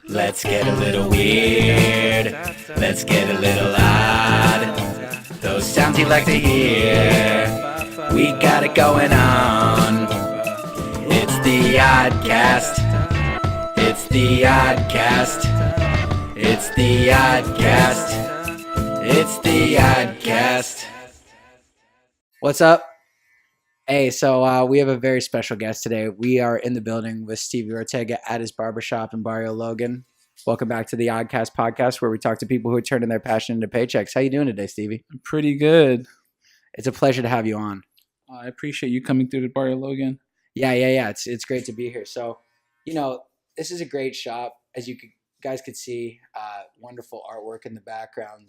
Let's get a little weird. Let's get a little odd. Those sounds you like to hear. We got it going on. It's the Oddcast. It's the Oddcast. It's the Oddcast. It's the Oddcast. What's up? Hey, so we have a very special guest today. We are in the building with Stevie Ortega at his barbershop in Barrio Logan. Welcome back to the Oddcast podcast, where we talk to people who are turning their passion into paychecks. How you doing today, Stevie? I'm pretty good. It's a pleasure to have you on. I appreciate you coming through to Barrio Logan. Yeah. It's great to be here. So, this is a great shop, as you guys could see. Wonderful artwork in the background.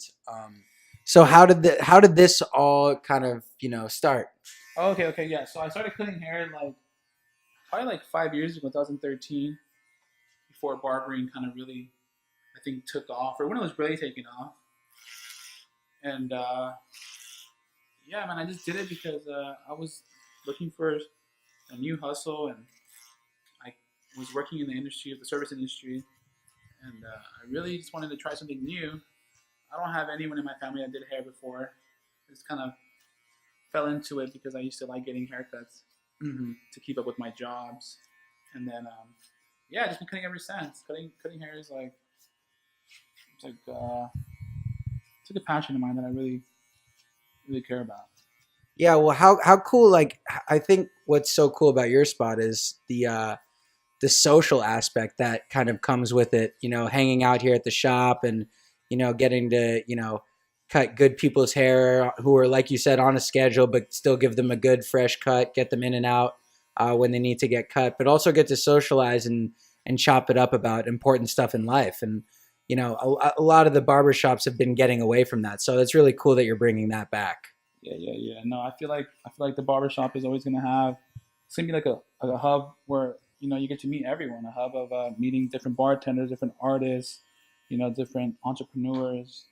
So how did this all kind of start? Oh, okay, yeah. So I started cutting hair probably 5 years ago, 2013, before barbering kind of really, I think, took off, or when it was really taking off. And yeah, man, I just did it because I was looking for a new hustle, and I was working in the service industry, and I really just wanted to try something new. I don't have anyone in my family that did hair before. Just kind of fell into it because I used to like getting haircuts to keep up with my jobs, and then yeah, just been cutting ever since. Cutting hair is it's like a passion of mine that I really care about. Yeah, well, how cool! Like, I think what's so cool about your spot is the social aspect that kind of comes with it. Hanging out here at the shop and getting to cut good people's hair who are, like you said, on a schedule, but still give them a good fresh cut, get them in and out when they need to get cut, but also get to socialize and chop it up about important stuff in life. And a lot of the barbershops have been getting away from that, so it's really cool that you're bringing that back. Yeah. No, I feel like the barbershop is always gonna have. It's gonna be like a hub where you get to meet everyone. A hub of meeting different bartenders, different artists, different entrepreneurs.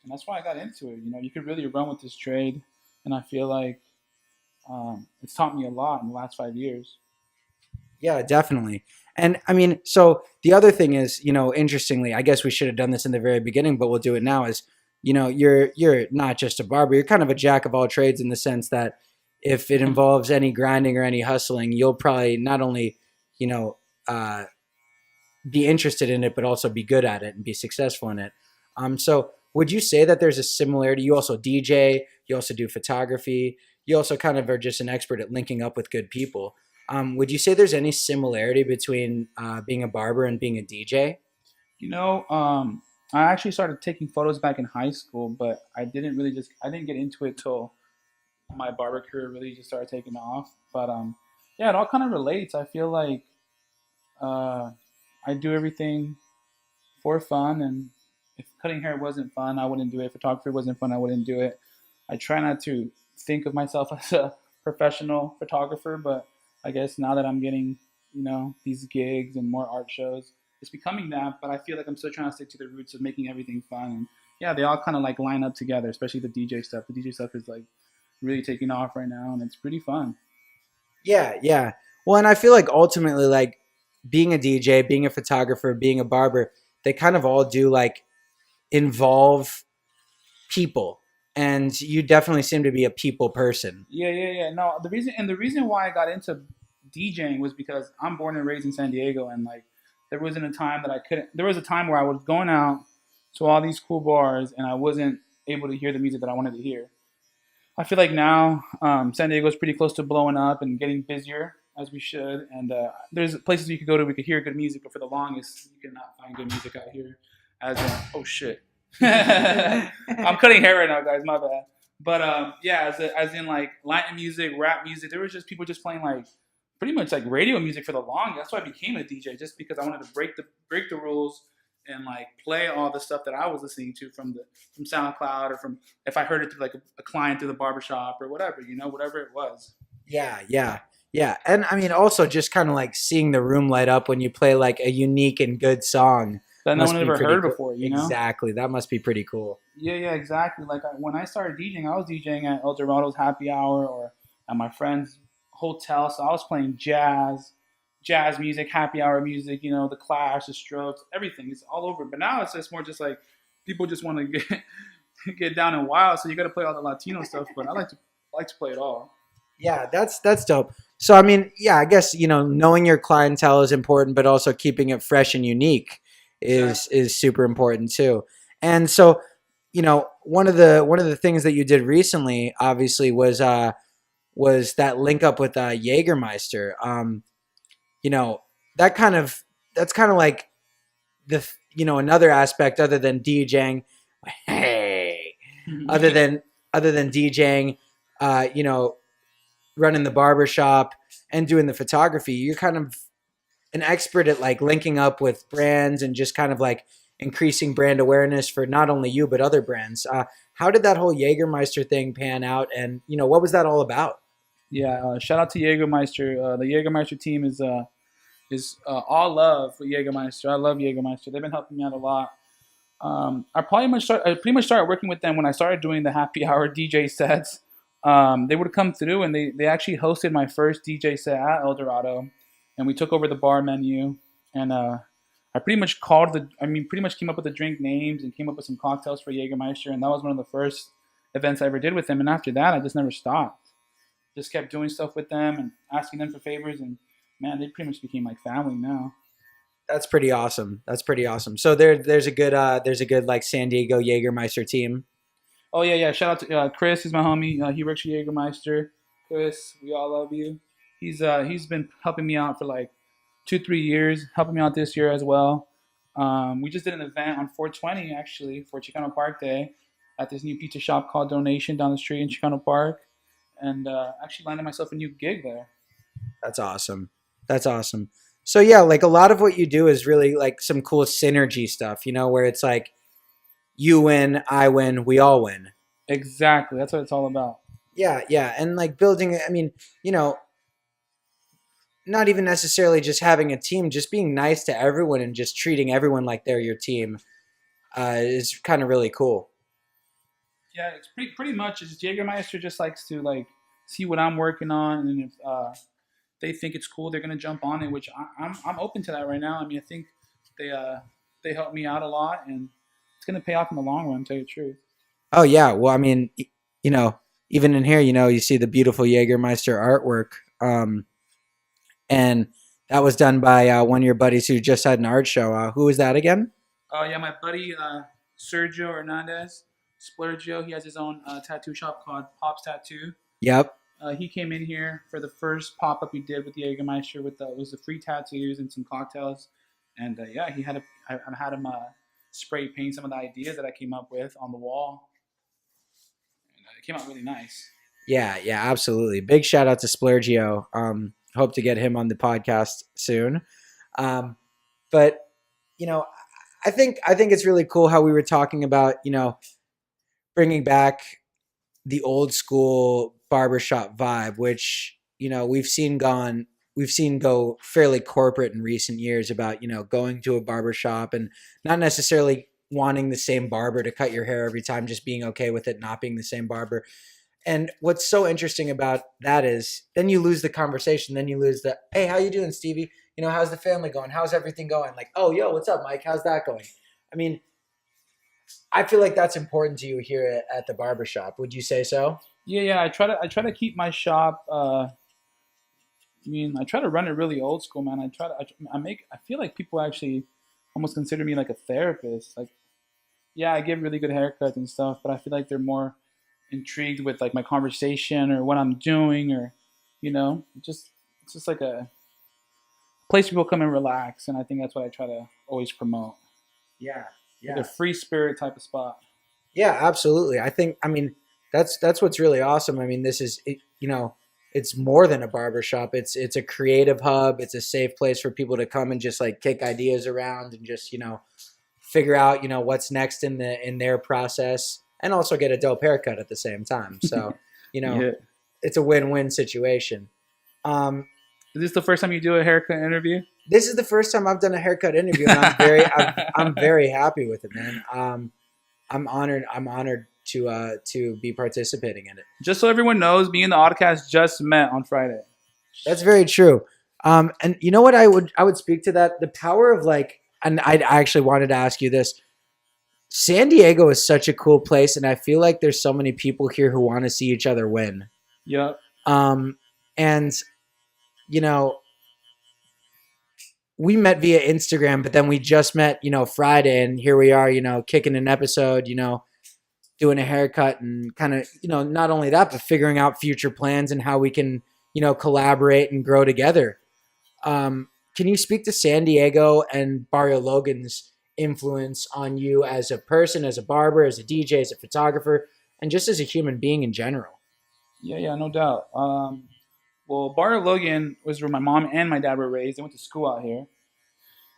And that's why I got into it. You could really run with this trade, and I feel like it's taught me a lot in the last 5 years. Yeah, definitely. And I mean, so the other thing is, interestingly, I guess we should have done this in the very beginning, but we'll do it now. Is you're not just a barber; you're kind of a jack of all trades in the sense that if it involves any grinding or any hustling, you'll probably not only be interested in it, but also be good at it and be successful in it. So would you say that there's a similarity? You also DJ, you also do photography, you also kind of are just an expert at linking up with good people. Would you say there's any similarity between being a barber and being a DJ? I actually started taking photos back in high school, but I didn't get into it till my barber career really just started taking off. But yeah, it all kind of relates. I feel like I do everything for fun, and if cutting hair wasn't fun, I wouldn't do it. If photography wasn't fun, I wouldn't do it. I try not to think of myself as a professional photographer, but I guess now that I'm getting, these gigs and more art shows, it's becoming that. But I feel like I'm still trying to stick to the roots of making everything fun. And yeah, they all kind of line up together, especially the DJ stuff. The DJ stuff is really taking off right now, and it's pretty fun. Yeah. Well, and I feel like ultimately, being a DJ, being a photographer, being a barber, they kind of all do involve people, and you definitely seem to be a people person. Yeah. No, the reason why I got into DJing was because I'm born and raised in San Diego, and there wasn't a time that I couldn't. There was a time where I was going out to all these cool bars, and I wasn't able to hear the music that I wanted to hear. I feel like now San Diego is pretty close to blowing up and getting busier, as we should. And there's places you could go to we could hear good music, but for the longest, you cannot find good music out here. Oh shit, I'm cutting hair right now, guys. My bad. But yeah, as in Latin music, rap music. There was just people just playing pretty much radio music for the longest. That's why I became a DJ, just because I wanted to break the rules and play all the stuff that I was listening to from SoundCloud, or from if I heard it through a client through the barbershop or whatever, whatever it was. Yeah. And I mean, also just kind of seeing the room light up when you play a unique and good song that no one ever heard before, Exactly. That must be pretty cool. Yeah, exactly. When I started DJing, I was DJing at El Dorado's happy hour or at my friend's hotel. So I was playing jazz, jazz music, happy hour music, the Clash, the Strokes, everything. It's all over. But now it's just more just like people just want to get down and wild. So you got to play all the Latino stuff. But I like to play it all. Yeah, that's dope. So I mean, yeah, I guess knowing your clientele is important, but also keeping it fresh and unique is super important too. And so, one of the things that you did recently, obviously, was that link up with Jägermeister. You know, that's kind of like another aspect other than DJing. Hey, other than DJing, running the barber shop and doing the photography, you're kind of an expert at like linking up with brands and just kind of like increasing brand awareness for not only you but other brands. How did that whole Jägermeister thing pan out, and what was that all about? Yeah, shout out to Jägermeister. The Jägermeister team is all love for Jägermeister. I love Jägermeister. They've been helping me out a lot. I pretty much started working with them when I started doing the happy hour DJ sets. They would come through and they actually hosted my first DJ set at El Dorado, and we took over the bar menu. And I pretty much came up with the drink names and came up with some cocktails for Jägermeister, and that was one of the first events I ever did with them. And after that, I just never stopped. Just kept doing stuff with them and asking them for favors, and man, they pretty much became like family now. That's pretty awesome. So there's a good like San Diego Jägermeister team. Oh yeah. Shout out to Chris. He's my homie. He works for Jägermeister. Chris, we all love you. He's been helping me out for like 2-3 years. Helping me out this year as well. We just did an event on 420 actually for Chicano Park Day at this new pizza shop called Donation down the street in Chicano Park, and actually landed myself a new gig there. That's awesome. So yeah, like a lot of what you do is really like some cool synergy stuff, where it's like you win, I win, we all win. Exactly. That's what it's all about. Yeah. And like building, I mean, not even necessarily just having a team, just being nice to everyone and just treating everyone like they're your team is kind of really cool. Yeah, it's pretty much. Jägermeister just likes to like see what I'm working on, and if they think it's cool, they're gonna jump on it. Which I'm open to that right now. I mean, I think they help me out a lot, and it's gonna pay off in the long run. To tell you the truth. Oh yeah, well I mean, even in here, you see the beautiful Jägermeister artwork, and that was done by one of your buddies who just had an art show. Who was that again? Oh yeah, my buddy Sergio Hernandez. Splurgio, he has his own tattoo shop called Pop's Tattoo. Yep. He came in here for the first pop-up we did with the Jägermeister with it was the free tattoos and some cocktails, and I had him spray paint some of the ideas that I came up with on the wall, and it came out really nice. Yeah, absolutely. Big shout out to Splurgio. Hope to get him on the podcast soon. But I think it's really cool how we were talking about bringing back the old school barbershop vibe, which we've seen go fairly corporate in recent years, about going to a barbershop and not necessarily wanting the same barber to cut your hair every time, just being okay with it not being the same barber. And what's so interesting about that is then you lose the conversation, then you lose the, hey, how you doing, Stevie? How's the family going? How's everything going? Like, oh, yo, what's up, Mike? How's that going? I mean, I feel like that's important to you here at the barbershop. Would you say so? Yeah. I try to keep my shop. I try to run it really old school, man. I feel like people actually almost consider me like a therapist. Like, yeah, I give really good haircuts and stuff, but I feel like they're more intrigued with like my conversation or what I'm doing, or it's just like a place people come and relax, and I think that's what I try to always promote. Yeah. Like a free spirit type of spot. Yeah, absolutely. I mean, that's what's really awesome. I mean, this is, it's more than a barbershop. It's a creative hub. It's a safe place for people to come and just like kick ideas around and just, figure out, what's next in their process, and also get a dope haircut at the same time. So, Yeah. It's a win-win situation. Is this the first time you do a haircut interview? This is the first time I've done a haircut interview, and I'm very happy with it, man. I'm honored to be participating in it. Just so everyone knows, me and the ODDCAST just met on Friday. That's very true. And you know what I would speak to that, the power of like, and I actually wanted to ask you this. San Diego is such a cool place, and I feel like there's so many people here who want to see each other win. Yep. And you know, we met via Instagram, but then we just met, Friday, and here we are, kicking an episode, doing a haircut and kind of, not only that, but figuring out future plans and how we can, collaborate and grow together. Can you speak to San Diego and Barrio Logan's influence on you as a person, as a barber, as a DJ, as a photographer, and just as a human being in general? Yeah, no doubt. Well, Barrio Logan was where my mom and my dad were raised. They went to school out here.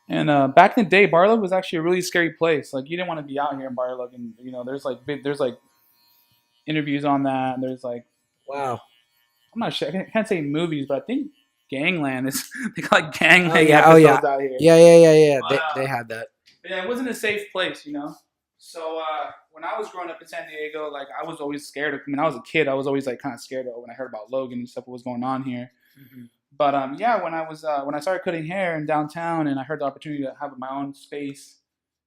And back in the day, Barrio Logan was actually a really scary place. Like you didn't want to be out here in Barrio Logan. There's like interviews on that. There's like, Wow. I'm not sure. I can't say movies, but I think Gangland is they got like Gangland Oh yeah. episodes out here. Yeah. But, They had that. yeah, it wasn't a safe place. So when I was growing up in San Diego, like I was always scared of. I mean, I was a kid. I was always like kind of scared of when I heard about Logan and stuff what was going on here. Mm-hmm. But yeah, when I started cutting hair in downtown and I heard the opportunity to have my own space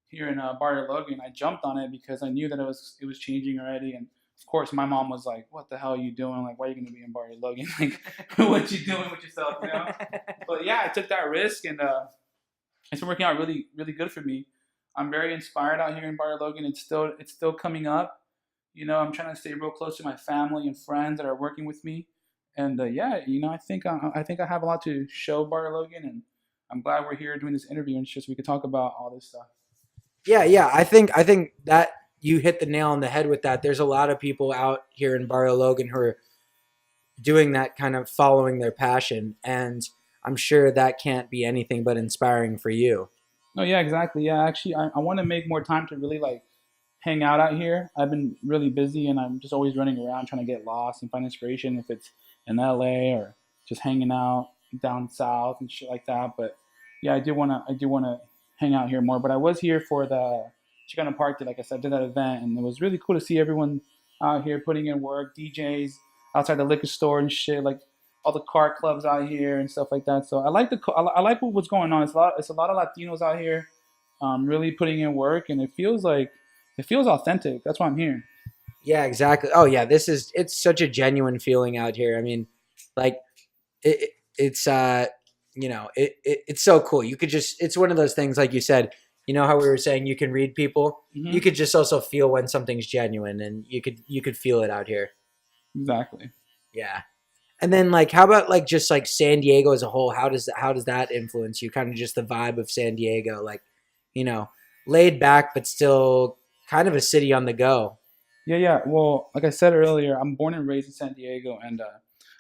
here in Barrio Logan, I jumped on it because I knew that it was changing already. And of course, my mom was like, "What the hell are you doing? Like, why are you going to be in Barrio Logan? Like, what you doing with yourself?" But yeah, I took that risk, and it's been working out really, really good for me. I'm very inspired out here in Barrio Logan. It's still coming up. I'm trying to stay real close to my family and friends that are working with me. And yeah, I think I have a lot to show Barrio Logan, and I'm glad we're here doing this interview and just so we can talk about all this stuff. Yeah. I think that you hit the nail on the head with that. There's a lot of people out here in Barrio Logan who are doing that, kind of following their passion, and I'm sure that can't be anything but inspiring for you. No, yeah, exactly. Yeah, actually, I want to make more time to really like hang out here. I've been really busy, and I'm just always running around trying to get lost and find inspiration. If it's in LA or just hanging out down south and shit like that. But yeah, I do wanna hang out here more. But I was here for the Chicano Park Day, like I said, did that event, and it was really cool to see everyone out here putting in work, DJs outside the liquor store and shit, like all the car clubs out here and stuff like that. So I like what's going on. It's a lot of Latinos out here, really putting in work, and it feels authentic. That's why I'm here. Yeah, exactly. Oh yeah, it's such a genuine feeling out here. I mean, like it's it's so cool. You could just, it's one of those things, like you said, how we were saying you can read people. Mm-hmm. You could just also feel when something's genuine, and you could feel it out here. Exactly. Yeah. And then like, how about like just like San Diego as a whole? How does that influence you? Kind of just the vibe of San Diego, like, laid back but still kind of a city on the go. Yeah. Well, like I said earlier, I'm born and raised in San Diego, and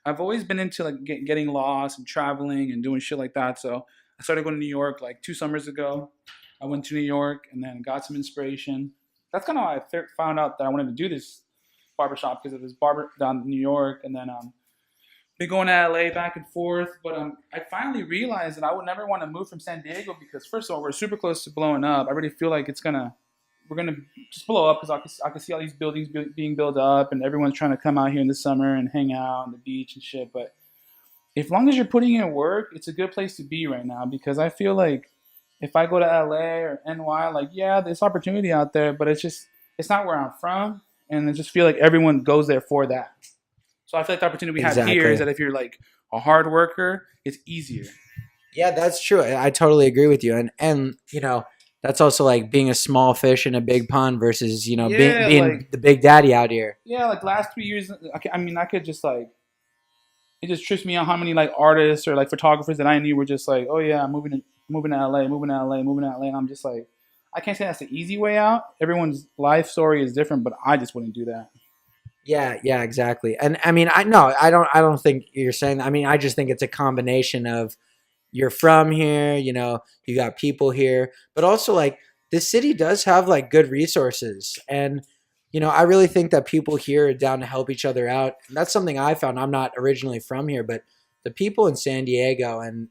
I've always been into like getting lost and traveling and doing shit like that. So I started going to New York like 2 summers ago. I went to New York and then got some inspiration. That's kind of how I found out that I wanted to do this barbershop, because of this barber down in New York, and then been going to LA back and forth. But I finally realized that I would never want to move from San Diego because, first of all, we're super close to blowing up. I really feel like we're gonna just blow up, because I can see all these buildings being built up, and everyone's trying to come out here in the summer and hang out on the beach and shit. But as long as you're putting in work, it's a good place to be right now, because I feel like if I go to LA or NY, like, yeah, there's opportunity out there, but it's not where I'm from, and I just feel like everyone goes there for that. So I feel like the opportunity we have here is that if you're like a hard worker, it's easier. Yeah, that's true. I totally agree with you. And that's also like being a small fish in a big pond versus, being like, the big daddy out here. Yeah, like last 3 years, I could just like, it just trips me out how many like artists or like photographers that I knew were just like, oh yeah, I'm moving to LA, and I'm just like, I can't say that's the easy way out. Everyone's life story is different, but I just wouldn't do that. Yeah, exactly. And I mean, I don't think you're saying that. I mean, I just think it's a combination of, you're from here, you got people here, but also like this city does have like good resources. And, I really think that people here are down to help each other out. And that's something I found. I'm not originally from here, but the people in San Diego, and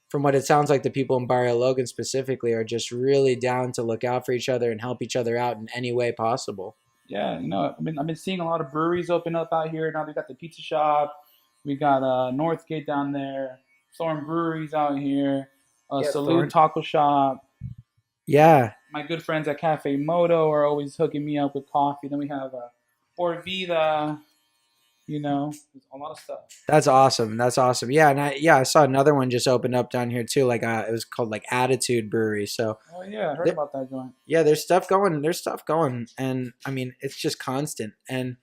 from what it sounds like, the people in Barrio Logan specifically, are just really down to look out for each other and help each other out in any way possible. Yeah, I've been seeing a lot of breweries open up out here. Now we got the pizza shop, we got Northgate down there. Thorn Brewery's out here. Salute Thorn. Taco Shop. Yeah. My good friends at Cafe Moto are always hooking me up with coffee. Then we have Orvida. You know, there's a lot of stuff. That's awesome. That's awesome. Yeah, and I saw another one just opened up down here too. Like it was called like Attitude Brewery. So Oh yeah, I heard about that joint. yeah, there's stuff going. There's stuff going, and I mean it's just constant. And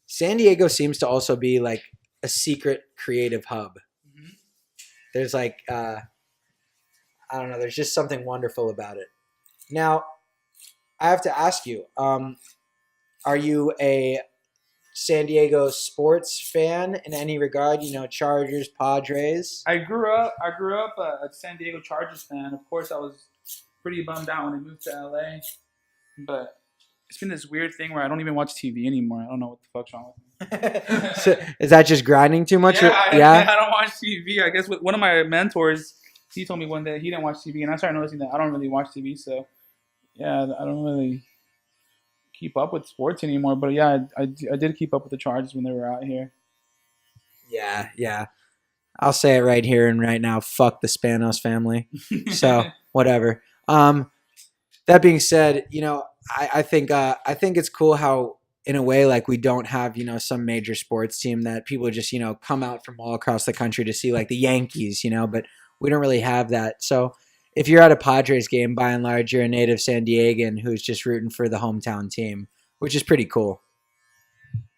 San Diego seems to also be like a secret creative hub. Mm-hmm. There's like I don't know. There's just something wonderful about it. Now, I have to ask you: are you a San Diego sports fan in any regard? You know, Chargers, Padres. I grew up a San Diego Chargers fan. Of course, I was pretty bummed out when I moved to LA, but it's been this weird thing where I don't even watch TV anymore. I don't know what the fuck's wrong with me. So, is that just grinding too much? Yeah, I don't watch TV. I guess with one of my mentors, he told me one day he didn't watch TV, and I started noticing that I don't really watch TV. So yeah, I don't really keep up with sports anymore, but yeah, I did keep up with the Chargers when they were out here. Yeah. I'll say it right here and right now. Fuck the Spanos family. So whatever. That being said, you know, I think it's cool how in a way like we don't have, you know, some major sports team that people just, you know, come out from all across the country to see, like the Yankees, you know, but we don't really have that. So if you're at a Padres game, by and large, you're a native San Diegan who's just rooting for the hometown team, which is pretty cool.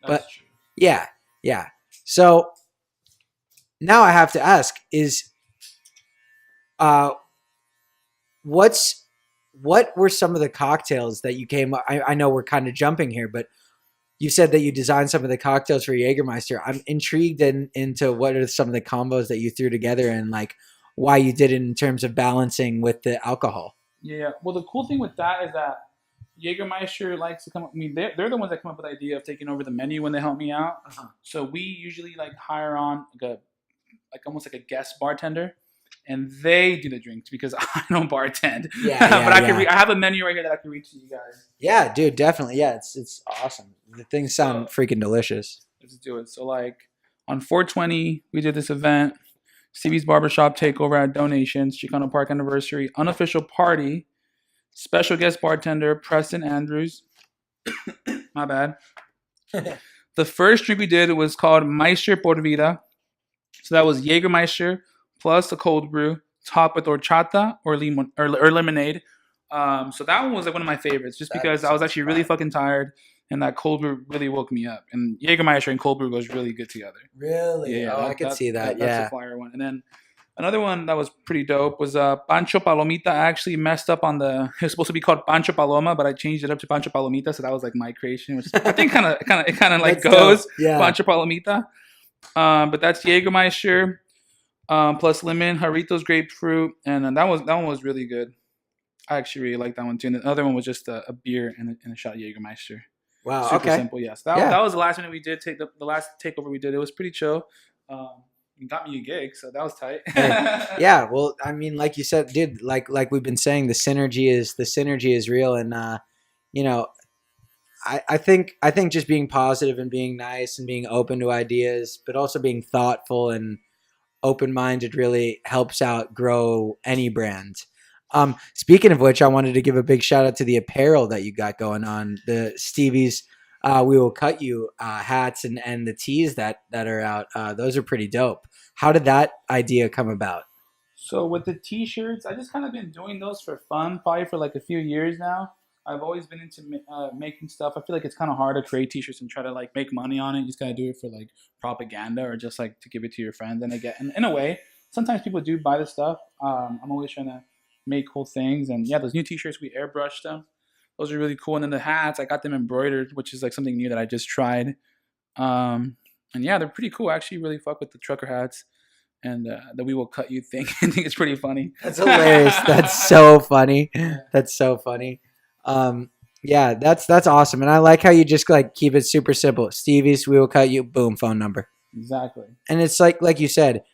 That's true. Yeah. So now I have to ask: what were some of the cocktails that you came up? I know we're kind of jumping here, but you said that you designed some of the cocktails for Jägermeister. I'm intrigued into what are some of the combos that you threw together and like why you did it in terms of balancing with the alcohol. Yeah. Well, the cool thing with that is that Jägermeister likes to come up. I mean, they're the ones that come up with the idea of taking over the menu when they help me out. Uh-huh. So we usually like hire on like almost like a guest bartender, and they do the drinks because I don't bartend. Yeah, but I have a menu right here that I can read to you guys. Yeah, dude, definitely. Yeah, it's awesome. The things sound freaking delicious. Let's do it. So like on 420, we did this event. Stevie's Barbershop Takeover at Donations, Chicano Park Anniversary, unofficial party, special guest bartender, Preston Andrews. My bad. The first drink we did was called Maestro por Vida. So that was Jägermeister plus a cold brew, topped with horchata or lemonade. So that one was like one of my favorites, just because I was actually really fucking tired, and that cold brew really woke me up. And Jägermeister and cold brew goes really good together. Really? Yeah, I could see that. That's a flyer one. And then another one that was pretty dope was Pancho Palomita. I actually messed up on it was supposed to be called Pancho Paloma, but I changed it up to Pancho Palomita, so that was like my creation, which I think kind of like goes. Yeah. Pancho Palomita. But that's Jägermeister plus lemon, Jarritos grapefruit, and that one was really good. I actually really liked that one too. And the other one was just a beer and a shot of Jägermeister. Wow. Super okay. simple. Yes. That was the last one we did. The last takeover we did. It was pretty chill. You got me a gig, so that was tight. Yeah. Well, I mean, like you said, dude, like we've been saying, the synergy is real, and you know, I think just being positive and being nice and being open to ideas, but also being thoughtful and open-minded really helps out grow any brand. Speaking of which, I wanted to give a big shout out to the apparel that you got going on, the Stevie's We Will Cut You hats and the tees that are out. Those are pretty dope. How did that idea come about? So with the t-shirts, I just kind of been doing those for fun, probably for like a few years now. I've always been into making stuff. I feel like it's kind of hard to create t-shirts and try to like make money on it. You just gotta do it for like propaganda or just like to give it to your friends. And again, in a way, sometimes people do buy the stuff. I'm always trying to make cool things, and yeah, those new t-shirts, we airbrushed them. Those are really cool. And then the hats, I got them embroidered, which is like something new that I just tried. And yeah, they're pretty cool. I actually really fuck with the trucker hats and the We Will Cut You thing. I think it's pretty funny. That's hilarious. That's so funny. That's so funny. Yeah, that's awesome. And I like how you just like keep it super simple. Stevie's We Will Cut You, boom, phone number. Exactly. And it's like you said,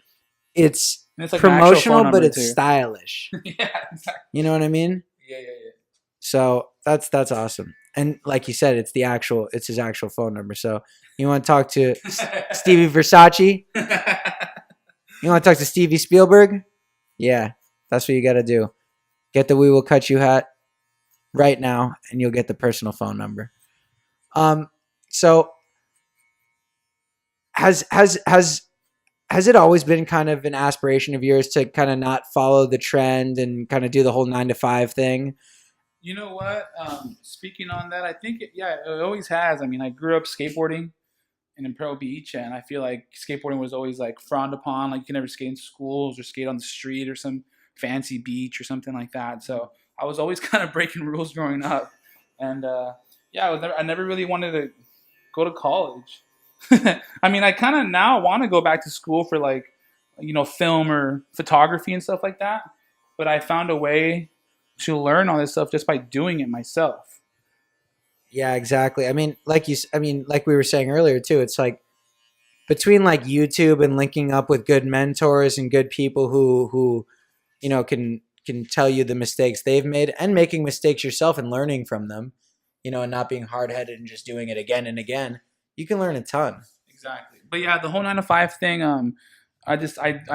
it's like promotional, but it's stylish. Yeah, exactly. You know what I mean? Yeah. So that's awesome. And like you said, it's his actual phone number. So you want to talk to Stevie Versace? You want to talk to Stevie Spielberg? Yeah, that's what you got to do. Get the "We Will Cut You" hat right now, and you'll get the personal phone number. So has it always been kind of an aspiration of yours to kind of not follow the trend and kind of do the whole 9 to 5 thing? You know what? Speaking on that, I think it always has. I mean, I grew up skateboarding in Imperial Beach, and I feel like skateboarding was always like frowned upon. Like you can never skate in schools or skate on the street or some fancy beach or something like that. So I was always kind of breaking rules growing up, and I never really wanted to go to college. I mean, I kind of now want to go back to school for like, film or photography and stuff like that. But I found a way to learn all this stuff just by doing it myself. Yeah, exactly. I mean, like we were saying earlier too, it's like between like YouTube and linking up with good mentors and good people who can tell you the mistakes they've made and making mistakes yourself and learning from them, and not being hard-headed and just doing it again and again, you can learn a ton. Exactly. But yeah, the whole 9 to 5 thing, I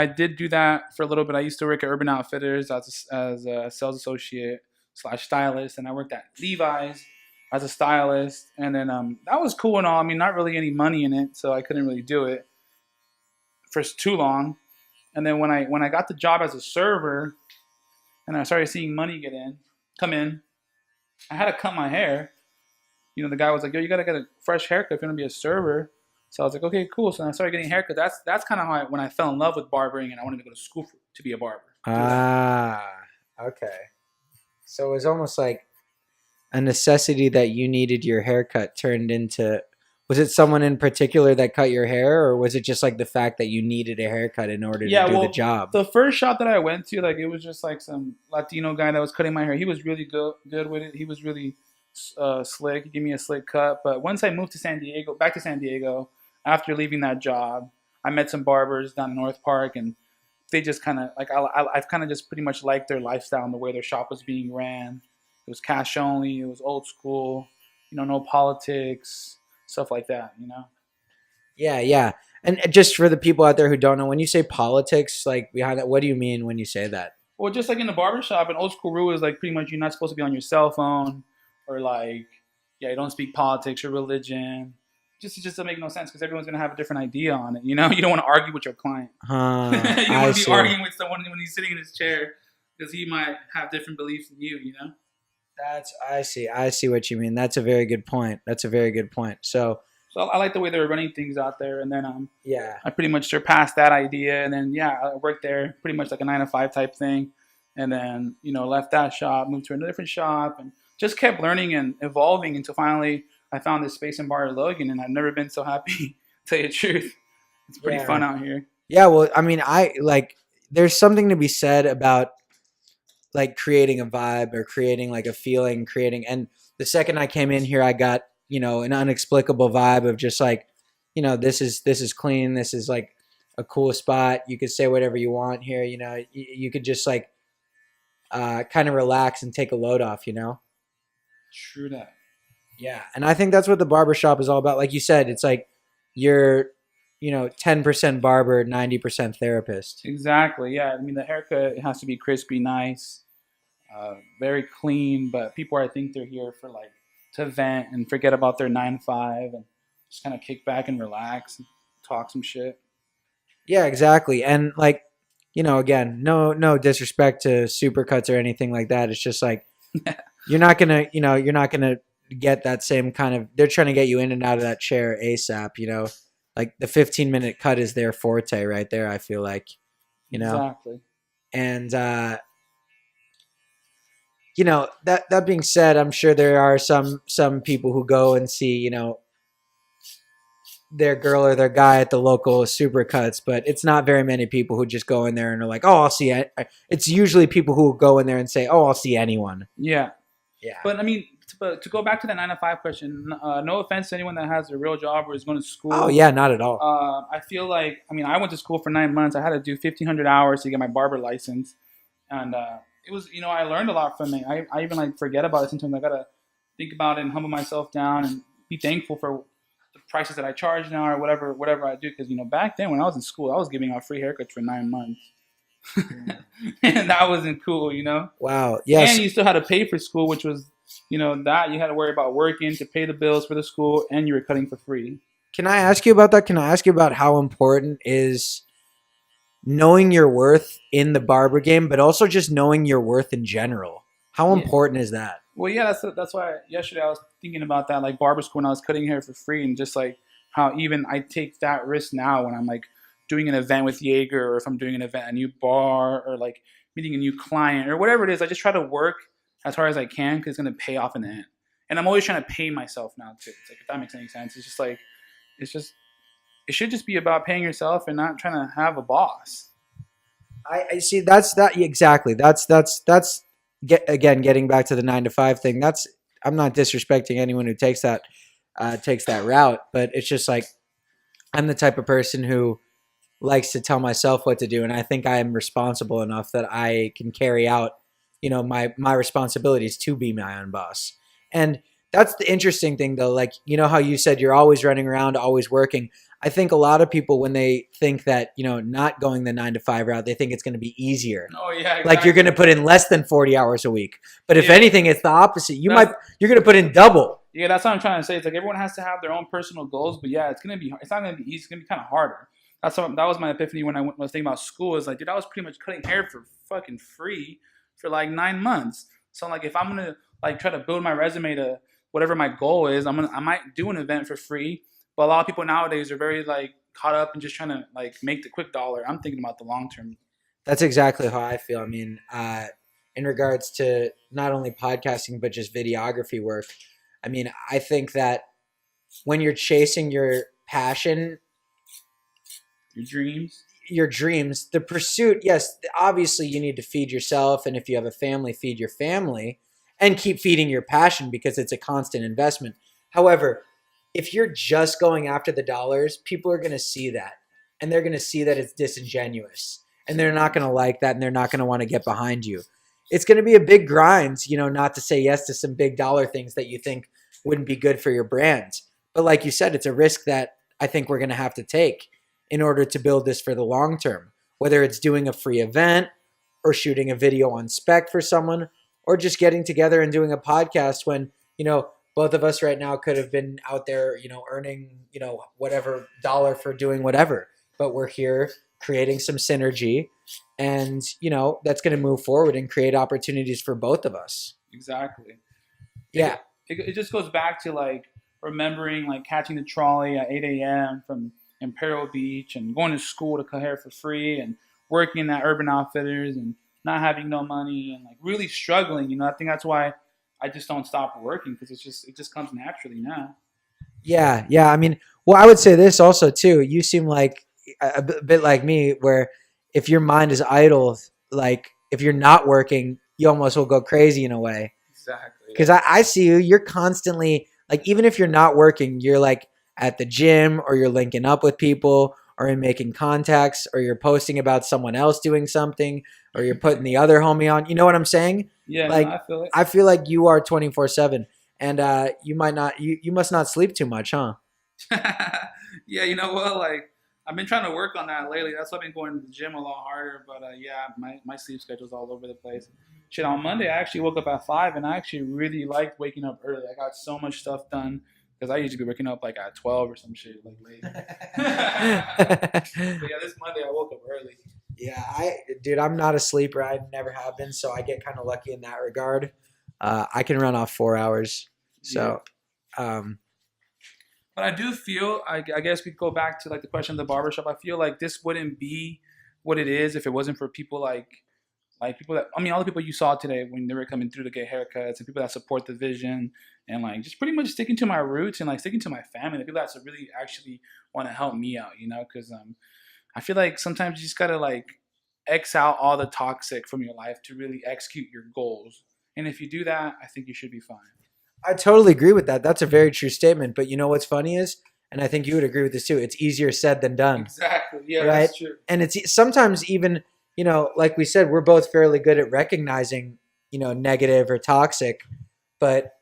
did do that for a little bit. I used to work at Urban Outfitters as a sales associate / stylist, and I worked at Levi's as a stylist. And then that was cool and all. I mean, not really any money in it, so I couldn't really do it for too long. And then when I got the job as a server, and I started seeing money come in, I had to cut my hair. The guy was like, "Yo, you gotta get a fresh haircut if you're gonna be a server." So I was like, "Okay, cool." So I started getting haircuts. That's kind of how when I fell in love with barbering, and I wanted to go to school to be a barber. Okay. So it was almost like a necessity that you needed your haircut turned into. Was it someone in particular that cut your hair, or was it just like the fact that you needed a haircut in order to do the job? The first shop that I went to, like, it was just like some Latino guy that was cutting my hair. He was really good with it. He was really slick. He gave me a slick cut. But once I moved to back to San Diego, after leaving that job, I met some barbers down in North Park, and they just kind of like I've kind of just pretty much liked their lifestyle and the way their shop was being ran. It was cash only. It was old school. No politics, stuff like that. Yeah. And just for the people out there who don't know, when you say politics, like behind that, what do you mean when you say that? Well, just like in the barbershop, an old school rule is like pretty much you're not supposed to be on your cell phone or like, you don't speak politics or religion. Just to make no sense because everyone's going to have a different idea on it. You don't want to argue with your client. You don't want to be arguing with someone when he's sitting in his chair because he might have different beliefs than you, I see what you mean. That's a very good point. So I like the way they were running things out there. And then I pretty much surpassed that idea. And then, I worked there pretty much like a 9 to 5 type thing. And then, left that shop, moved to a different shop, and just kept learning and evolving until finally I found this space in Barrio Logan, and I've never been so happy, to tell you the truth. It's pretty fun out here. Yeah, well, I mean, there's something to be said about like creating a vibe or creating like a feeling, and the second I came in here, I got, an inexplicable vibe of just like, this is clean. This is like a cool spot. You could say whatever you want here. You could just like kind of relax and take a load off, True that. Yeah. And I think that's what the barbershop is all about. Like you said, it's like you're, 10% barber, 90% therapist. Exactly. Yeah. I mean, the haircut, it has to be crispy, nice, very clean. But people, I think they're here for like to vent and forget about their 9 to 5 and just kind of kick back and relax and talk some shit. Yeah, exactly. And like, again, no disrespect to supercuts or anything like that. It's just like, you're not going to get that same kind of, they're trying to get you in and out of that chair ASAP, like the 15-minute cut is their forte right there. I feel like, Exactly. And, that being said, I'm sure there are some people who go and see, their girl or their guy at the local supercuts, but it's not very many people who just go in there and are like, oh, I'll see it. It's usually people who go in there and say, oh, I'll see anyone. Yeah. Yeah. But I mean, to go back to the 9 to 5 question, no offense to anyone that has a real job or is going to school. Oh yeah, not at all. I feel like, I went to school for 9 months. I had to do 1,500 hours to get my barber license, and it was, I learned a lot from it. I even like forget about it sometimes. I gotta think about it and humble myself down and be thankful for the prices that I charge now or whatever I do. Because back then when I was in school, I was giving out free haircuts for 9 months, and that wasn't cool. Wow. Yes. And you still had to pay for school, which was that you had to worry about working to pay the bills for the school, and you were cutting for free. Can I ask you about that? Can I ask you about how important is knowing your worth in the barber game, but also just knowing your worth in general? How important is that? Well, yeah, that's why yesterday I was thinking about that, like barber school, when I was cutting hair for free, and just like how even I take that risk now when I'm like doing an event with Jaeger, or if I'm doing an event, a new bar, or like meeting a new client, or whatever it is. I just try to work as hard as I can because it's gonna pay off in the end. And I'm always trying to pay myself now too. It's like, if that makes any sense, it's just like it should just be about paying yourself and not trying to have a boss. I see. That's exactly. That's getting back to the 9 to 5 thing. I'm not disrespecting anyone who takes that route, but it's just like I'm the type of person who likes to tell myself what to do, and I think I am responsible enough that I can carry out, my responsibilities to be my own boss. And that's the interesting thing, though. Like, how you said you're always running around, always working. I think a lot of people, when they think that, not going the 9 to 5 route, they think it's going to be easier. Oh yeah, exactly. Like you're going to put in less than 40 hours a week. But if anything, it's the opposite. You're going to put in double. Yeah, that's what I'm trying to say. It's like everyone has to have their own personal goals, but yeah, it's not going to be easy. It's going to be kind of harder. That was my epiphany when I was thinking about school. Is like, dude, I was pretty much cutting hair for fucking free for like 9 months. So like, if I'm going to like try to build my resume to whatever my goal is, I might do an event for free. But a lot of people nowadays are very like caught up in just trying to like make the quick dollar. I'm thinking about the long term. That's exactly how I feel. I mean, in regards to not only podcasting but just videography work, I mean, I think that when you're chasing your passion, your dreams, the pursuit, yes, obviously you need to feed yourself, and if you have a family, feed your family, and keep feeding your passion because it's a constant investment. However, if you're just going after the dollars, people are going to see that, and they're going to see that it's disingenuous, and they're not going to like that, and they're not going to want to get behind you. It's going to be a big grind, not to say yes to some big dollar things that you think wouldn't be good for your brand. But like you said, it's a risk that I think we're going to have to take in order to build this for the long term, whether it's doing a free event or shooting a video on spec for someone, or just getting together and doing a podcast when, both of us right now could have been out there, earning, whatever dollar for doing whatever. But we're here creating some synergy, and, that's going to move forward and create opportunities for both of us. Exactly. Yeah. It just goes back to like remembering like catching the trolley at 8 a.m. from Imperial Beach and going to school to cut hair for free and working at Urban Outfitters and not having no money and like really struggling. I think that's why I just don't stop working, because it just comes naturally now. Yeah. I mean, well, I would say this also too. You seem like a bit like me, where if your mind is idle, like if you're not working, you almost will go crazy in a way. Exactly. Because I see you're constantly like, even if you're not working, you're like at the gym, or you're linking up with people, or you're making contacts, or you're posting about someone else doing something, or you're putting the other homie on. You know what I'm saying? Yeah, like, no, I feel it. I feel like you are 24/7, and you must not sleep too much, huh? Yeah, you know what? Like, I've been trying to work on that lately. That's why I've been going to the gym a lot harder. But yeah, my sleep schedule's all over the place. Shit, on Monday I actually woke up at 5, and I actually really liked waking up early. I got so much stuff done, because I usually be waking up like at 12 or some shit, like late. But yeah, this Monday I woke up early. Yeah, dude, I'm not a sleeper. I never have been, so I get kind of lucky in that regard. I can run off 4 hours. So, but I do feel, I guess we go back to like the question of the barbershop. I feel like this wouldn't be what it is if it wasn't for people like people that, all the people you saw today when they were coming through to get haircuts, and people that support the vision, and like just pretty much sticking to my roots and like sticking to my family. The people that really actually want to help me out, because I feel like sometimes you just gotta like X out all the toxic from your life to really execute your goals. And if you do that, I think you should be fine. I totally agree with that. That's a very true statement. But you know what's funny is, and I think you would agree with this too, it's easier said than done. Exactly. Yeah, right? That's true. And it's sometimes even, like we said, we're both fairly good at recognizing, negative or toxic, but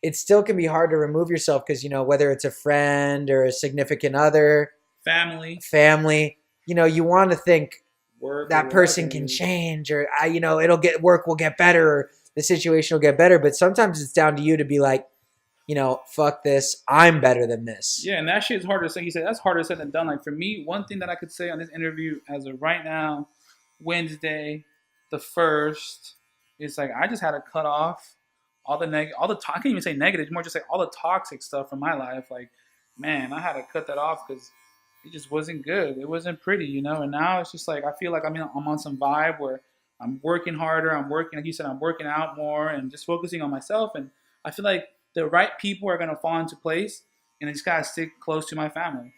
it still can be hard to remove yourself because, you know, whether it's a friend or a significant other, family, you know, you want to think work, that person can change, or you know, work will get better, or the situation will get better. But sometimes it's down to you to be like, you know, fuck this, I'm better than this. Yeah, and that shit is harder to say. He said that's harder said than done. Like for me, one thing that I could say on this interview as of right now, Wednesday, the 1st, is like I just had to cut off all the I can't even say negative, more just like all the toxic stuff from my life. Like, man, I had to cut that off because it just wasn't good. It wasn't pretty, you know. And now it's just like I feel like I'm on some vibe where I'm working harder. I'm working, like you said, I'm working out more and just focusing on myself. And I feel like the right people are gonna fall into place, and I just gotta stick close to my family.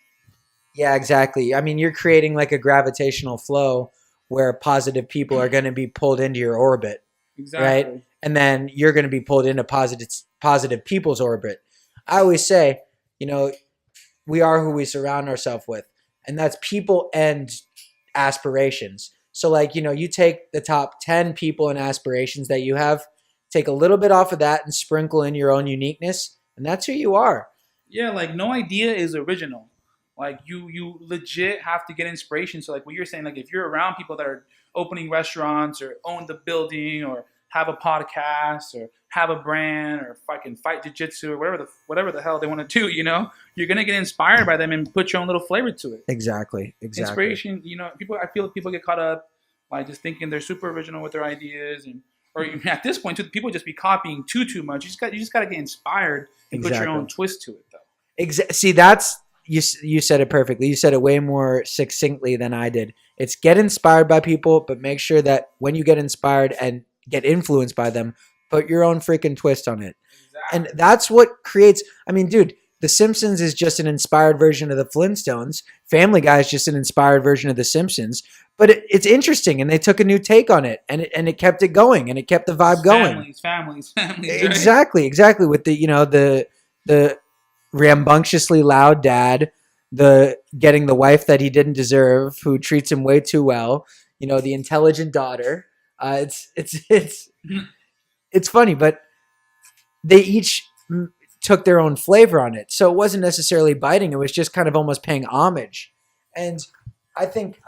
Yeah, exactly. I mean, you're creating like a gravitational flow where positive people are going to be pulled into your orbit, Exactly. right? And then you're going to be pulled into positive people's orbit. I always say, you know, we are who we surround ourselves with, and that's people and aspirations. So like, you know, you take the top 10 people and aspirations that you have, take a little bit off of that and sprinkle in your own uniqueness, and that's who you are. Yeah, like no idea is original. Like you legit have to get inspiration. So like what you're saying, like if you're around people that are opening restaurants or own the building or have a podcast or have a brand or fucking fight jiu-jitsu or whatever the hell they want to do, you know, you're gonna get inspired by them and put your own little flavor to it. Exactly. Inspiration, you know, I feel people get caught up by just thinking they're super original with their ideas, and or at this point, people just be copying too much. You just got to get inspired and put your own twist to it, though. See, that's you said it perfectly. You said it way more succinctly than I did. It's get inspired by people, but make sure that when you get inspired and get influenced by them, put your own freaking twist on it. Exactly. And that's what creates. I mean, dude, The Simpsons is just an inspired version of the Flintstones. Family Guy is just an inspired version of The Simpsons. But it's interesting, and they took a new take on it, and it kept it going, and it kept the vibe going. Families. Exactly. With the rambunctiously loud dad, the getting the wife that he didn't deserve, who treats him way too well. You know, the intelligent daughter. It's funny, but they each took their own flavor on it, so it wasn't necessarily biting. It was just kind of almost paying homage, and I think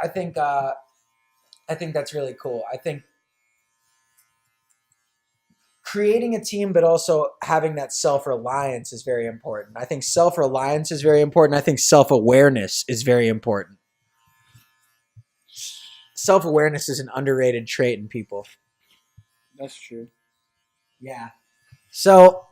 that's really cool. I think creating a team, but also having that self-reliance is very important. I think self-reliance is very important. I think self-awareness is very important. Self-awareness is an underrated trait in people. That's true. Yeah. So,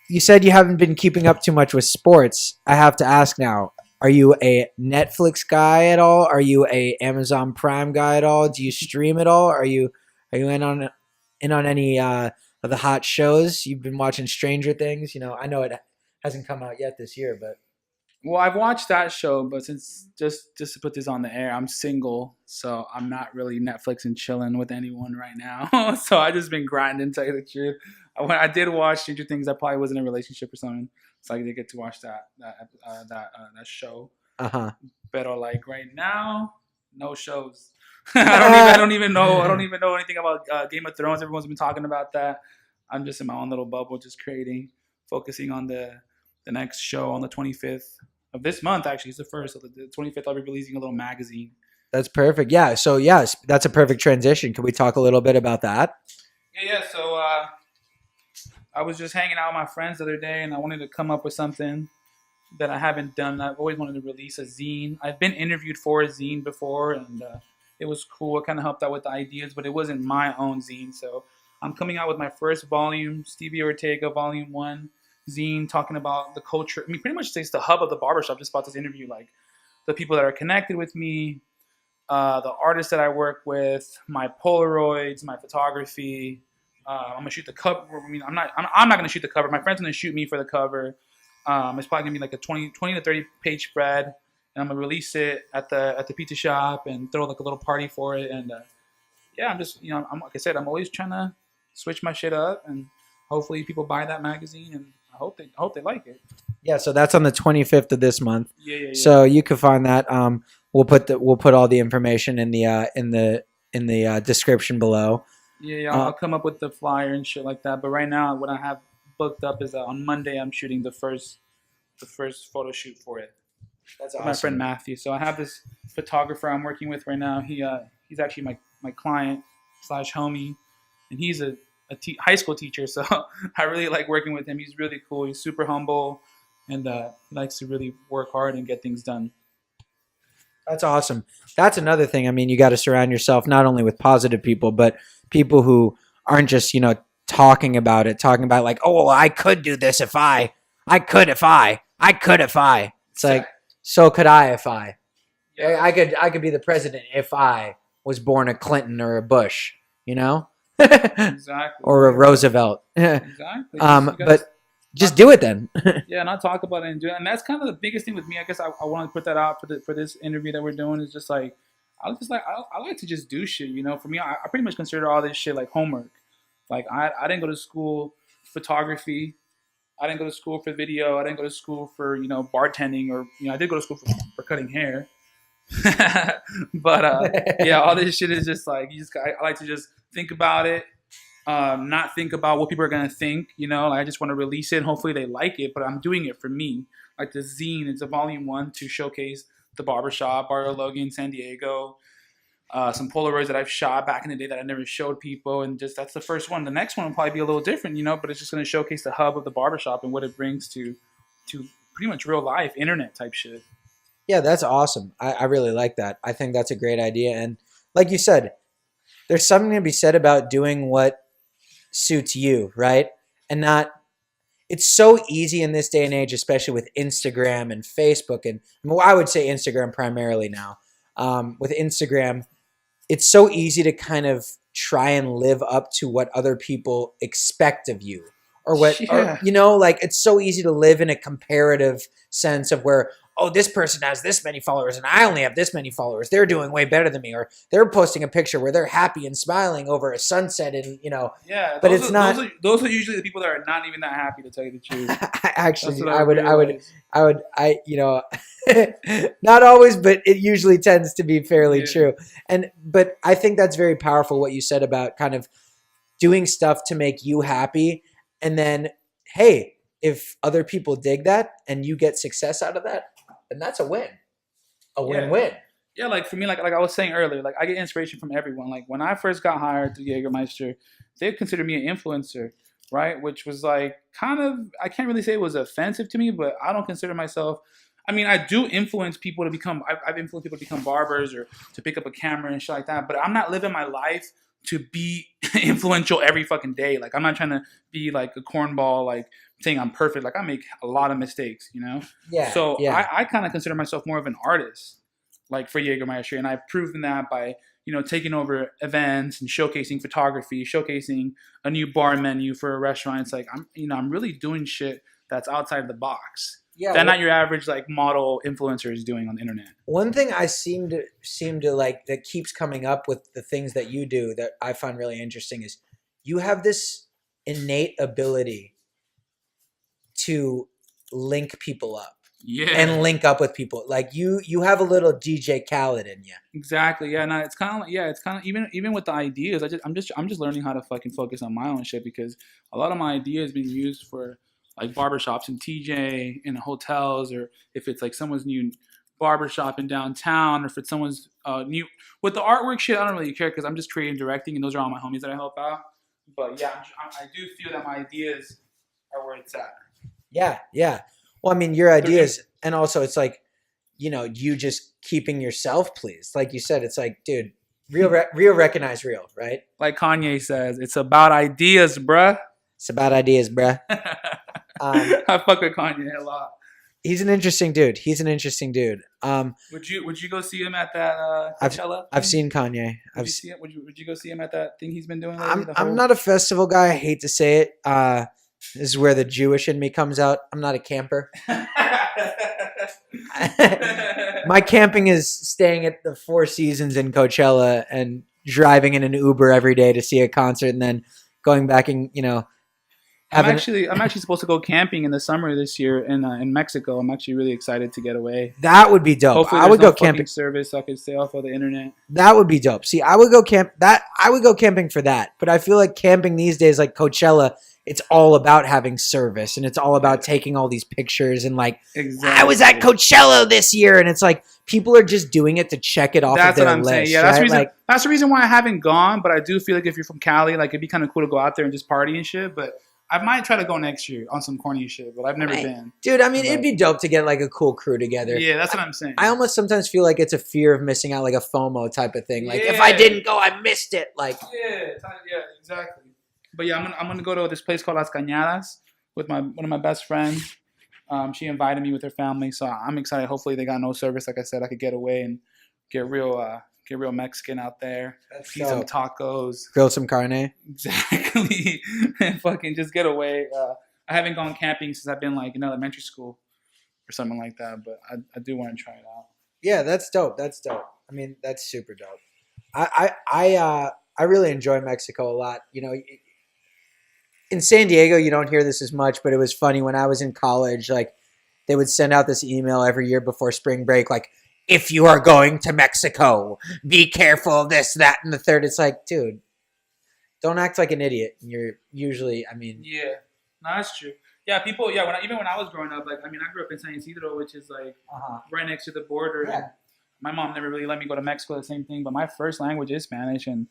you said you haven't been keeping up too much with sports. I have to ask now. Are you a Netflix guy at all? Are you a Amazon Prime guy at all? Do you stream at all? Are you in on any of the hot shows? You've been watching Stranger Things. You know, I know it hasn't come out yet this year, but well, I've watched that show, but since just to put this on the air, I'm single, so I'm not really Netflix and chilling with anyone right now. So I just been grinding, to tell you the truth. When I did watch Stranger Things, I probably was in a relationship or something, so I did get to watch that show. But like right now, no shows. I don't even know anything about Game of Thrones. Everyone's been talking about that. I'm just in my own little bubble, just creating, focusing on the next show on the 25th of this month. Actually, it's the first. So the 25th, I'll be releasing a little magazine. That's perfect. Yeah. So yes, that's a perfect transition. Can we talk a little bit about that? Yeah. So I was just hanging out with my friends the other day, and I wanted to come up with something that I haven't done. I've always wanted to release a zine. I've been interviewed for a zine before, and it was cool. It kind of helped out with the ideas, but it wasn't my own zine. So I'm coming out with my first volume, Stevie Ortega, Volume 1 zine, talking about the culture. I mean, pretty much it's the hub of the barbershop, just about this interview, like the people that are connected with me, the artists that I work with, my Polaroids, my photography. I'm gonna shoot the cover. I mean, I'm not gonna shoot the cover. My friend's gonna shoot me for the cover. It's probably gonna be like a 20 to 30 page spread, and I'm gonna release it at the pizza shop and throw like a little party for it. And yeah, I'm just I'm like I said, I'm always trying to switch my shit up, and hopefully people buy that magazine, and I hope they like it. Yeah, so that's on the 25th of this month. Yeah. So you can find that. We'll put all the information in the description below. Yeah. I'll come up with the flyer and shit like that. But right now, what I have booked up is on Monday. I'm shooting the first photo shoot for it. That's With awesome. my friend Matthew. So I have this photographer I'm working with right now. He's actually my client / homie, and he's a high school teacher. So I really like working with him. He's really cool. He's super humble, and likes to really work hard and get things done. That's awesome. That's another thing. I mean, you got to surround yourself not only with positive people, but people who aren't just, talking about like, oh, well, I could do this if I could if I. It's like, so could I if I. Yeah. I could be the president if I was born a Clinton or a Bush, Exactly. or a Roosevelt. Exactly. But just do it then. Yeah, not talk about it and do it. And that's kind of the biggest thing with me. I guess I want to put that out for this interview that we're doing. Is just like I like to just do shit. For me, I pretty much consider all this shit like homework. Like I didn't go to school for photography. I didn't go to school for video. I didn't go to school for bartending, or I did go to school for cutting hair. But all this shit is just like I like to just think about it. Not think about what people are gonna think, I just want to release it and hopefully they like it, but I'm doing it for me. Like the zine, it's a volume 1 to showcase the barbershop, Barrio Logan, San Diego, some Polaroids that I've shot back in the day that I never showed people, and just that's the first one. The next one will probably be a little different, but it's just gonna showcase the hub of the barbershop and what it brings to pretty much real life, internet type shit. Yeah, that's awesome. I really like that. I think that's a great idea. And like you said, there's something to be said about doing what suits you, right? And it's so easy in this day and age, especially with Instagram and Facebook. And I would say Instagram primarily now. With Instagram, it's so easy to kind of try and live up to what other people expect of you. Or what, it's so easy to live in a comparative sense of where, oh, this person has this many followers and I only have this many followers. They're doing way better than me. Or they're posting a picture where they're happy and smiling over a sunset and, Yeah, but it's not. Those are usually the people that are not even that happy, to tell you the truth. Actually, I would, not always, but it usually tends to be fairly true. But I think that's very powerful what you said about kind of doing stuff to make you happy. And then, hey, if other people dig that and you get success out of that, then that's a win. A win-win. Yeah, like for me, like I was saying earlier, like I get inspiration from everyone. Like when I first got hired through Jägermeister, they considered me an influencer, right? Which was like kind of, I can't really say it was offensive to me, but I don't consider myself. I mean, I do influence people to become, I've influenced people to become barbers or to pick up a camera and shit like that, but I'm not living my life to be influential every fucking day. Like I'm not trying to be like a cornball, like saying I'm perfect. Like I make a lot of mistakes, Yeah. So yeah. I kind of consider myself more of an artist, like for Jägermeister, and I've proven that by taking over events and showcasing photography, showcasing a new bar menu for a restaurant. It's like I'm really doing shit that's outside the box. Yeah, that not your average like model influencer is doing on the internet. One thing I seem to like that keeps coming up with the things that you do that I find really interesting is you have this innate ability to link people up. Yeah. And link up with people. Like you have a little DJ Khaled in you. Exactly. Yeah. No, it's kind of like, it's kind of even with the ideas. I'm just learning how to fucking focus on my own shit, because a lot of my ideas being used for like barbershops and TJ in hotels, or if it's like someone's new barbershop in downtown, or if it's someone's new with the artwork shit. I don't really care because I'm just creating, directing, and those are all my homies that I help out. But yeah, I do feel that my ideas are where it's at. Yeah. Yeah. Well, I mean, your ideas, and also it's like, you just keeping yourself pleased. Like you said, it's like, dude, real recognize real, right? Like Kanye says, it's about ideas, bruh. It's about ideas, bruh. I fuck with Kanye a lot. He's an interesting dude. Would you go see him at that Coachella? I've seen Kanye. Would you go see him at that thing he's been doing lately? I'm I'm not a festival guy. I hate to say it. This is where the Jewish in me comes out. I'm not a camper. My camping is staying at the Four Seasons in Coachella and driving in an Uber every day to see a concert, and then going back and I'm actually supposed to go camping in the summer this year in Mexico. I'm actually really excited to get away. That would be dope. Hopefully I would go camping service so I could stay off of the internet. That would be dope. See, I would go camping for that, but I feel like camping these days, like Coachella, it's all about having service, and it's all about taking all these pictures, and like, Exactly. I was at Coachella this year, and it's like people are just doing it to check it off That's of their what I'm list. saying. Yeah, that's the right? reason. Like, That's the reason why I haven't gone. But I do feel like if you're from Cali, like it'd be kind of cool to go out there and just party and shit. But I might try to go next year on some corny shit. But I've never been. dude, I mean, But- it'd be dope to get like a cool crew together. Yeah, that's what I'm saying. I almost sometimes feel like it's a fear of missing out, like a FOMO type of thing. Like, if Yeah. I didn't go, I missed it. Like, Yeah, exactly. But yeah, I'm gonna go to this place called Las Cañadas with one of my best friends. She invited me with her family, so I'm excited. Hopefully, they got no service. Like I said, I could get away and get real Mexican out there. That's Eat some dope. tacos. Grill some carne. Exactly, and fucking just get away. I haven't gone camping since I've been like in elementary school or something like that. But I do want to try it out. Yeah, that's dope. That's dope. I mean, that's super dope. I really enjoy Mexico a lot. You know, in San Diego, you don't hear this as much, but it was funny when I was in college. Like, they would send out this email every year before spring break, like, if you are going to Mexico, be careful, this, that, and the third. It's like, dude, don't act like an idiot. You're usually, I mean, Yeah, no, that's true. Yeah, people. Yeah, even when I was growing up, like I grew up in San Isidro, which is like right next to the border. Yeah. And my mom never really let me go to Mexico. The same thing, but my first language is Spanish, and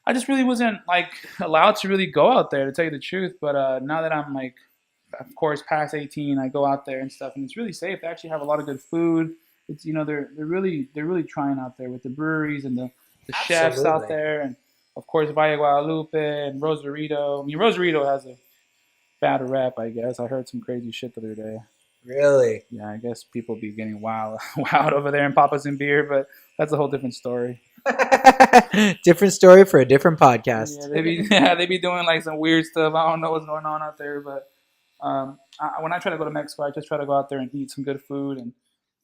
I just really wasn't like allowed to really go out there, to tell you the truth. But now that I'm like, of course, past 18, I go out there and stuff, and it's really safe. They actually have a lot of good food. It's they're really trying out there with the breweries and the chefs out Absolutely. there, and of course Valle Guadalupe and Rosarito. I mean, Rosarito has a bad rep, I guess. I heard some crazy shit the other day. really. Yeah, I guess people be getting wild over there in Papas and beer, but that's a whole different story. Different story for a different podcast. Yeah, they be doing like some weird stuff. I don't know what's going on out there, but when I try to go to Mexico, I just try to go out there and eat some good food and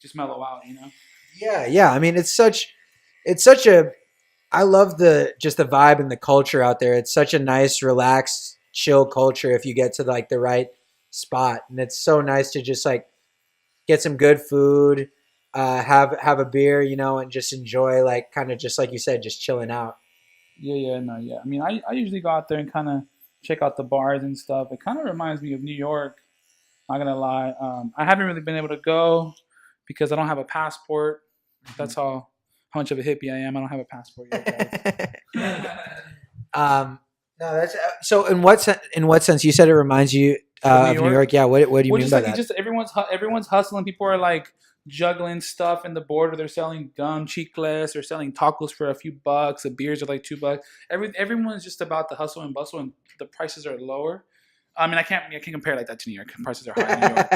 just mellow out, you know. Yeah. I mean, it's such a. I love the vibe and the culture out there. It's such a nice, relaxed, chill culture if you get to like the right spot, and it's so nice to just like get some good food, have a beer, you know, and just enjoy, like, kind of just like you said, just chilling out. Yeah. I mean, I usually go out there and kind of check out the bars and stuff. It kind of reminds me of New York. Not gonna lie, I haven't really been able to go because I don't have a passport. That's how much of a hippie I am. I don't have a passport yet, guys. No, that's so. In what sense? You said it reminds you of New York. Yeah. What do you mean by that? Just everyone's hustling. People are like juggling stuff in the border. They're selling gum, chicles. They're selling tacos for a few bucks. The beers are like $2. Everyone's just about the hustle and bustle, and the prices are lower. I mean, I can't compare like that to New York. Prices are high in New York.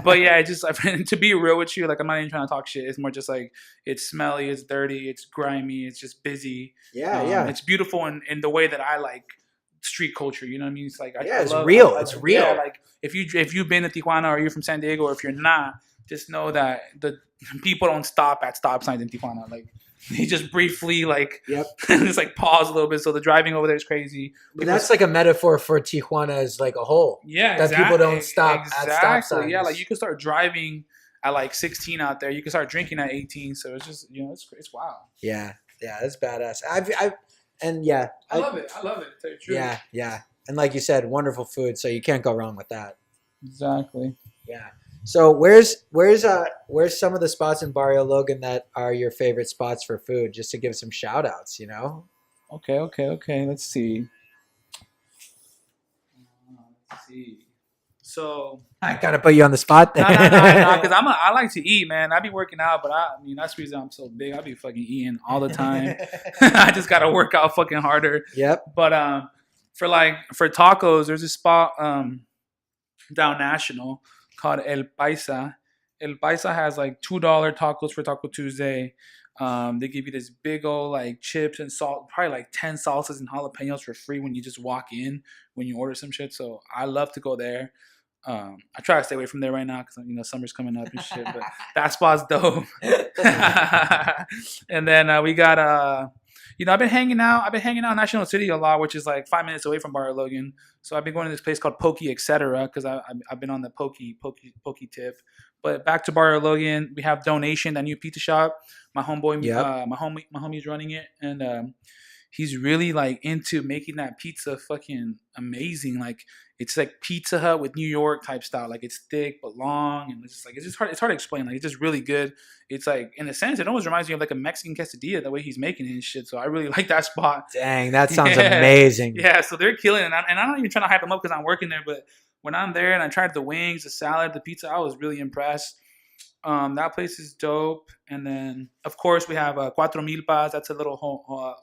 But yeah, to be real with you, like, I'm not even trying to talk shit. It's more just like, it's smelly, it's dirty, it's grimy, it's just busy. Yeah. It's beautiful in the way that I like street culture. You know what I mean? It's like, it's real. It's real. Yeah, like if you've been to Tijuana, or you're from San Diego, or if you're not, just know that the people don't stop at stop signs in Tijuana. Like, they just briefly just like pause a little bit. So the driving over there is crazy. But that's like a metaphor for Tijuana as like a whole. Yeah, that people don't stop at stop signs. Yeah, like you can start driving at like 16 out there. You can start drinking at 18. So it's just, it's wild. Yeah, that's badass. I love it. I love it, to tell you the truth. Yeah. And like you said, wonderful food, so you can't go wrong with that. Exactly. Yeah. So where's some of the spots in Barrio Logan that are your favorite spots for food? Just to give some shout outs, you know? Okay. Let's see. So I gotta put you on the spot there. No, because I like to eat, man. I be working out, but I mean, that's the reason I'm so big. I be fucking eating all the time. I just gotta work out fucking harder. Yep. But for tacos, there's a spot down National called El Paisa. El Paisa has like $2 tacos for Taco Tuesday. They give you this big old like chips and salt, probably like 10 salsas and jalapenos for free when you just walk in when you order some shit. So I love to go there. I try to stay away from there right now because summer's coming up and shit. But that spot's dope. And then we got I've been hanging out in National City a lot, which is like 5 minutes away from Barrio Logan. So I've been going to this place called Pokey, etc. because I've been on the Pokey tip. But back to Barrio Logan, we have Donation, that new pizza shop. My homeboy, my homie's running it, and he's really like into making that pizza fucking amazing. Like it's like Pizza Hut with New York type style. Like it's thick but long, and it's just hard. It's hard to explain. Like it's just really good. It's like in a sense, it almost reminds me of like a Mexican quesadilla the way he's making it and shit. So I really like that spot. Dang, that sounds Yeah. amazing. Yeah, so they're killing it, and I'm not even trying to hype them up because I'm working there. But when I'm there and I tried the wings, the salad, the pizza, I was really impressed. That place is dope. And then, of course, we have Cuatro Milpas. That's a little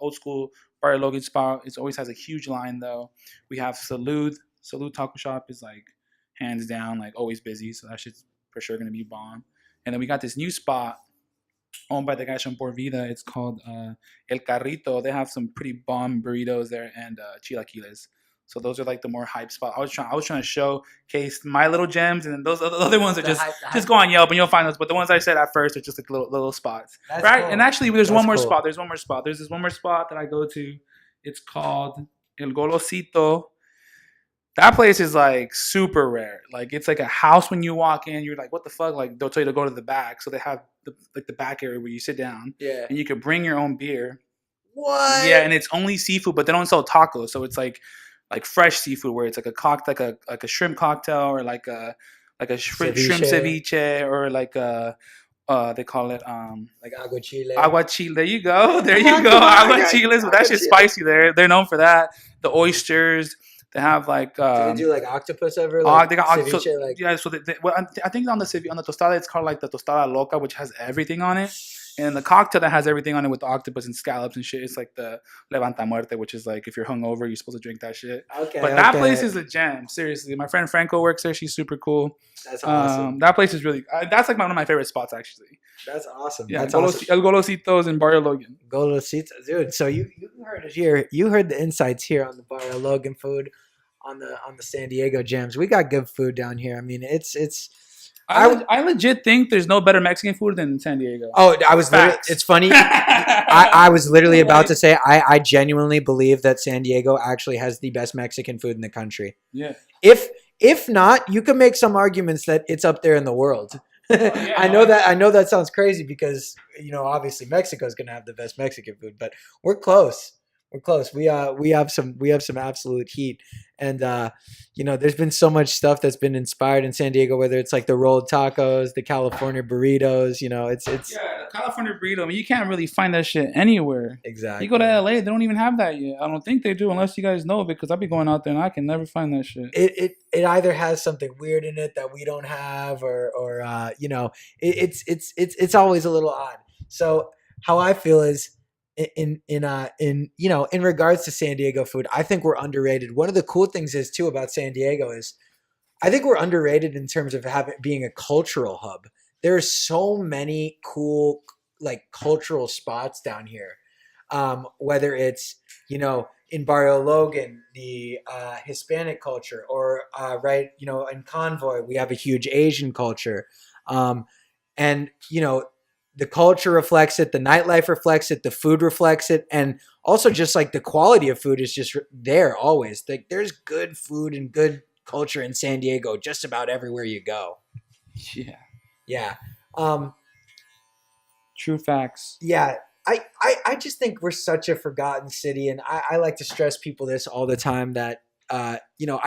old school Barrio Logan spot. It always has a huge line, though. We have Salud. Salud Taco Shop is, like, hands down, like, always busy. So that shit's for sure going to be bomb. And then we got this new spot owned by the guys from Por Vida. It's called El Carrito. They have some pretty bomb burritos there and chilaquiles. So those are like the more hype spots. I was trying to showcase my little gems, and then those other ones are just go on Yelp and you'll find those. But the ones I said at first are just like little spots, That's right? cool. And actually, there's That's one more cool. spot. There's this one more spot that I go to. It's called El Golosito. That place is like super rare. Like it's like a house when you walk in. You're like, what the fuck? Like they'll tell you to go to the back. So they have the back area where you sit down. Yeah. And you can bring your own beer. What? Yeah, and it's only seafood, but they don't sell tacos. So it's like fresh seafood where it's like a cocktail, like a shrimp cocktail, or like a shrimp ceviche, or like a they call it like aguachile. Aguachile. There you go. Aguachiles. But that shit's spicy there. They're known for that. The oysters. They have like. Do they do like octopus ever? Like they got ceviche, so, like... yeah. So I think on the tostada it's called like the tostada loca, which has everything on it. And the cocktail that has everything on it with the octopus and scallops and shit, it's like the Levanta Muerte, which is like if you're hungover, you're supposed to drink that shit. Okay. But that place is a gem. Seriously, my friend Franco works there. She's super cool. That's awesome. That place is really. That's like one of my favorite spots, actually. That's awesome. Yeah, that's awesome. El Golositos in Barrio Logan. Golositos, dude. So you heard it here. You heard the insights here on the Barrio Logan food, on the San Diego gems. We got good food down here. I mean, it's. I legit think there's no better Mexican food than San Diego. Oh, I was. It's funny. I was literally about to say I genuinely believe that San Diego actually has the best Mexican food in the country. Yeah. If not, you can make some arguments that it's up there in the world. Yeah, I know that sounds crazy because obviously Mexico is going to have the best Mexican food, but we're close. We're close. We have some absolute heat, and there's been so much stuff that's been inspired in San Diego. Whether it's like the rolled tacos, the California burritos, it's yeah, the California burrito. I mean, you can't really find that shit anywhere. Exactly. You go to LA, they don't even have that yet. I don't think they do, unless you guys know of it, because I'll be going out there and I can never find that shit. It either has something weird in it that we don't have, or it's always a little odd. So how I feel is. In regards to San Diego food, I think we're underrated. One of the cool things is too about San Diego is I think we're underrated in terms of being a cultural hub. There are so many cool like cultural spots down here. Whether it's in Barrio Logan, the Hispanic culture, or in Convoy we have a huge Asian culture, and the culture reflects it, the nightlife reflects it, the food reflects it, and also just like the quality of food is just there always. Like there's good food and good culture in San Diego just about everywhere you go. Yeah. Yeah. True facts. Yeah. I just think we're such a forgotten city, and I like to stress people this all the time that I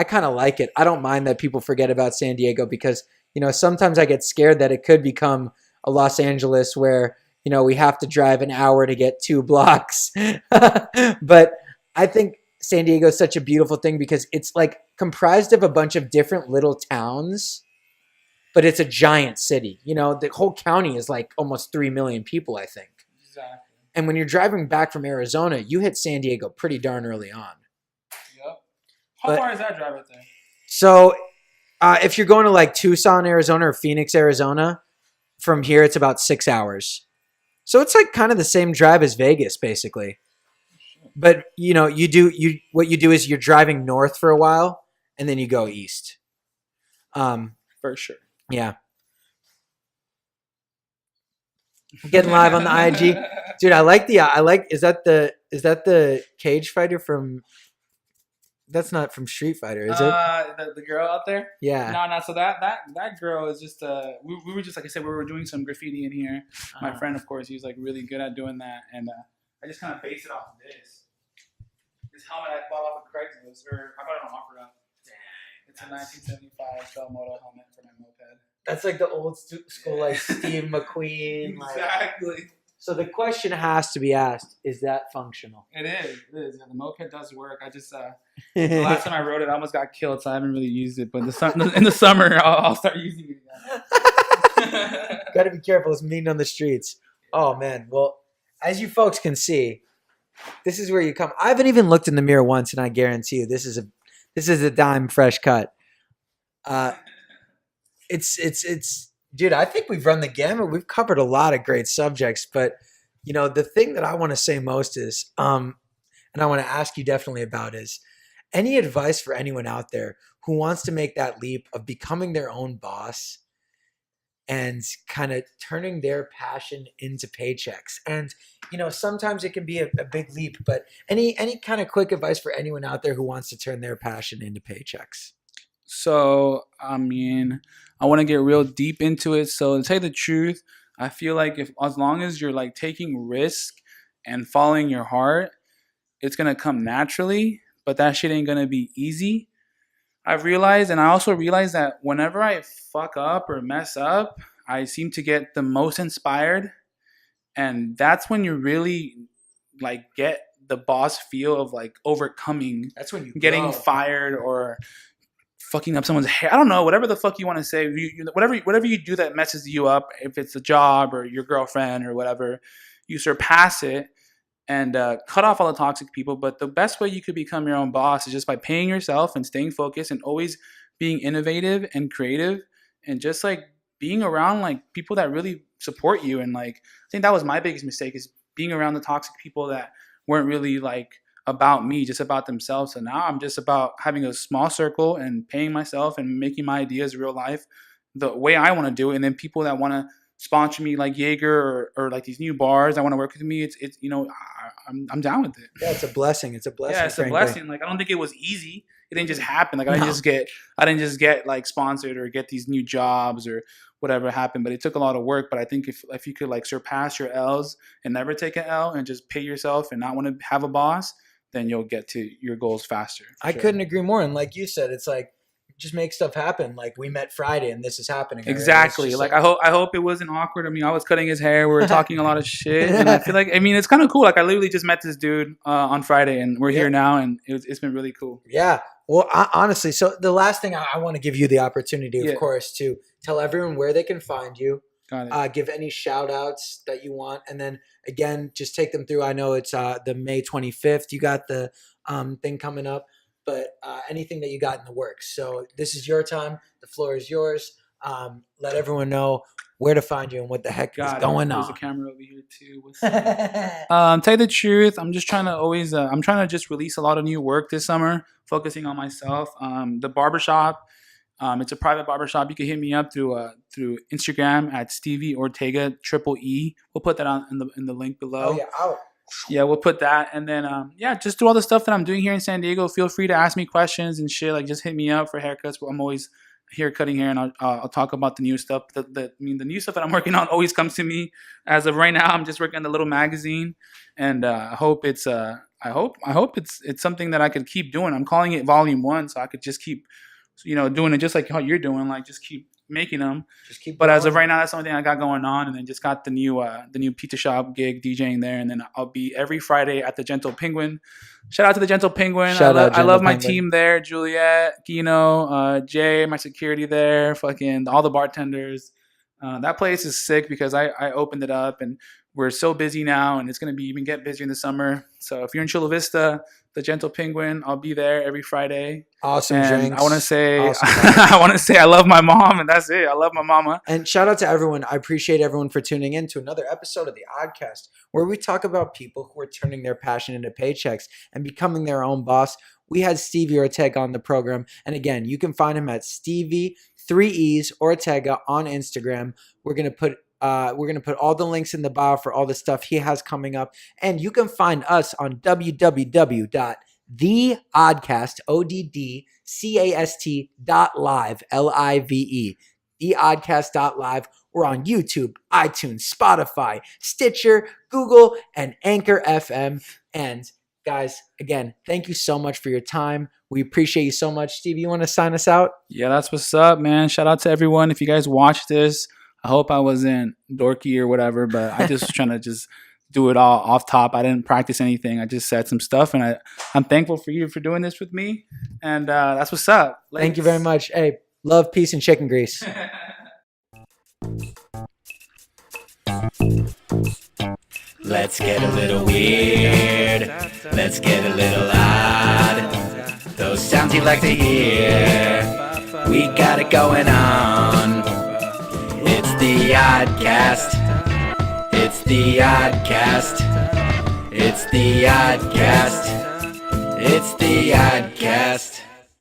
kind of like it. I don't mind that people forget about San Diego because sometimes I get scared that it could become a Los Angeles where, we have to drive an hour to get 2 blocks. But I think San Diego is such a beautiful thing because it's like comprised of a bunch of different little towns, but it's a giant city. The whole county is like almost 3 million people, I think. Exactly. And when you're driving back from Arizona, you hit San Diego pretty darn early on. Yep. How far is that drive right there? So if you're going to like Tucson, Arizona, or Phoenix, Arizona, from here, it's about 6 hours. So it's like kind of the same drive as Vegas, basically. But, what you do is you're driving north for a while, and then you go east. For sure. Yeah. Getting live on the IG. Dude, is that the cage fighter from... That's not from Street Fighter, is it? The girl out there? Yeah. No. So that girl is just we were just, like I said, we were doing some graffiti in here. My friend, of course, he was like really good at doing that, and I just kind of based it off of this. helmet I bought off of Craigslist, or I bought it on OfferUp. It's a 1975 Bell Moto helmet for my moped. That's like the old school, like Steve McQueen. Exactly. Like. So the question has to be asked: is that functional? It is. It is. Yeah, the moped does work. I just the last time I rode it, I almost got killed, so I haven't really used it. But in the summer, I'll start using it again. Got to be careful. It's mean on the streets. Oh man. Well, as you folks can see, this is where you come. I haven't even looked in the mirror once, and I guarantee you, this is a dime fresh cut. It's dude, I think we've run the gamut. We've covered a lot of great subjects, but you know, the thing that I want to say most is, and I want to ask you definitely about is any advice for anyone out there who wants to make that leap of becoming their own boss and kind of turning their passion into paychecks. And, you know, sometimes it can be a big leap, but any kind of quick advice for anyone out there who wants to turn their passion into paychecks? So, I mean, I want to get real deep into it. So to tell you the truth, I feel like as long as you're like taking risk and following your heart, it's going to come naturally, but that shit ain't going to be easy. I've realized, and I also realized that whenever I fuck up or mess up, I seem to get the most inspired. And that's when you really like get the boss feel of like overcoming. That's when you getting fired or fucking up someone's hair. I don't know, whatever the fuck you want to say. Whatever you do that messes you up, if it's a job or your girlfriend or whatever, you surpass it and cut off all the toxic people. But the best way you could become your own boss is just by paying yourself and staying focused and always being innovative and creative and just like being around like people that really support you. And like, I think that was my biggest mistake, is being around the toxic people that weren't really like about me, just about themselves. So now I'm just about having a small circle and paying myself and making my ideas real life the way I want to do it. And then people that want to sponsor me like Jaeger or like these new bars that want to work with me, it's you know, I'm down with it. Yeah, it's a blessing. It's a blessing. Yeah, it's frankly. a blessing. Like, I don't think it was easy. It didn't just happen. Like I didn't just get like sponsored or get these new jobs or whatever happened, but it took a lot of work. But I think if you could like surpass your L's and never take an L and just pay yourself and not want to have a boss, then you'll get to your goals faster. I couldn't agree more. And like you said, it's like, just make stuff happen. Like, we met Friday and this is happening. Exactly. Like I hope it wasn't awkward. I mean, I was cutting his hair. We were talking a lot of shit. And I feel like, I mean, it's kind of cool. Like I literally just met this dude on Friday and we're here now, and it's been really cool. Yeah. Well, honestly, so the last thing I want to give you the opportunity, of course, to tell everyone where they can find you. Got it. Give any shout outs that you want. And then again, just take them through. I know it's the May 25th. You got the thing coming up, but anything that you got in the works. So this is your time. The floor is yours. Let everyone know where to find you and what the heck is going on. There's a camera over here too. Tell you the truth, I'm just trying to always, I'm trying to just release a lot of new work this summer, focusing on myself. The barbershop, it's a private barbershop. You can hit me up through Instagram at Stevie Ortega EE. We'll put that on in the link below. Oh yeah, yeah, we'll put that. And then, just do all the stuff that I'm doing here in San Diego. Feel free to ask me questions and shit. Like, just hit me up for haircuts. I'm always here cutting hair, and I'll talk about the new stuff. The new stuff that I'm working on always comes to me. As of right now, I'm just working on the little magazine, and I hope it's something that I could keep doing. I'm calling it Volume 1, so I could just keep, doing it just like how you're doing. Like, just keep making them. But as of right now, that's the only thing I got going on. And then just got the new pizza shop gig DJing there, and then I'll be every Friday at the Gentle Penguin. Shout out to the Gentle Penguin. I love my team there. Juliet, Gino, Jay, my security there, fucking all the bartenders. That place is sick because I opened it up, and we're so busy now, and it's going to be even get busier in the summer. So if you're in Chula Vista, the Gentle Penguin, I'll be there every Friday. Awesome and drinks. I want to say, awesome I want to say I love my mom, and that's it. I love my mama. And shout out to everyone. I appreciate everyone for tuning in to another episode of the ODDCAST, where we talk about people who are turning their passion into paychecks and becoming their own boss. We had Stevie Ortega on the program, and again, you can find him at Stevie 3 E's Ortega on Instagram. We're gonna put all the links in the bio for all the stuff he has coming up. And you can find us on www.theoddcast, ODDCAST.live, LIVE, theoddcast.live. We're on YouTube, iTunes, Spotify, Stitcher, Google, and Anchor FM. And guys, again, thank you so much for your time. We appreciate you so much. Steve, you want to sign us out? Yeah, that's what's up, man. Shout out to everyone. If you guys watch this, I hope I wasn't dorky or whatever, but I just was trying to just do it all off top. I didn't practice anything. I just said some stuff, and I'm thankful for you for doing this with me. And that's what's up. Thank you very much. Hey, love, peace, and chicken grease. Let's get a little weird. Let's get a little odd. Those sounds you like to hear. We got it going on. It's the ODDCAST. It's the ODDCAST. It's the ODDCAST. It's the ODDCAST.